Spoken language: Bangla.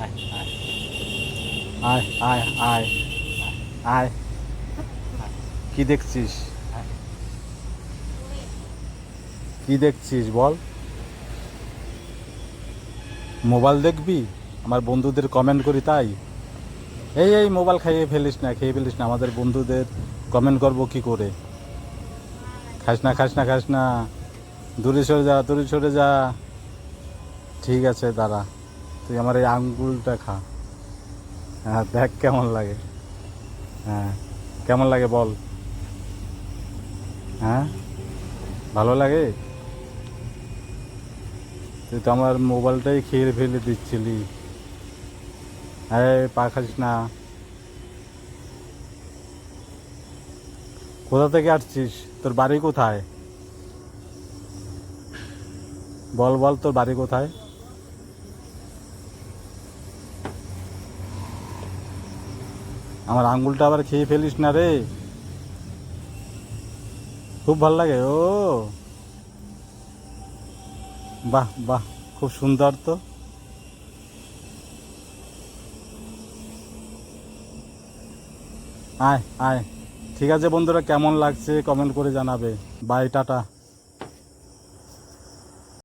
আয় আয় আয় আয় আয় আয়। কি দেখছিস? কি দেখছিস বল? মোবাইল দেখবি? আমার বন্ধুদের কমেন্ট করি তাই? এই মোবাইল খাইয়ে ফেলিস না, খেয়ে ফেলিস না, আমাদের বন্ধুদের কমেন্ট করবো কি করে? খাস না, খাস না, খাস না। দূরে সরে যা, দূরে সরে যা। ঠিক আছে দাঁড়া, তুই আমার এই আঙ্গুলটা খা। হ্যাঁ দেখ কেমন লাগে। হ্যাঁ কেমন লাগে বল? হ্যাঁ ভালো লাগে? তুই তো আমার মোবাইলটাই খেয়ে ফেলে দিচ্ছিলি। হ্যাঁ পা খাস না। কোথা থেকে আসছিস? তোর বাড়ি কোথায়? বল বল, তোর বাড়ি কোথায়? আমার আঙ্গুলটা আবার খেয়ে ফেলিস না রে। খুব ভালো লাগে ও। বাহ বাহ, খুব সুন্দর তো। আয় আয়। ঠিক আছে বন্ধুরা, কেমন লাগছে কমেন্ট করে জানাবে। Bye, tata.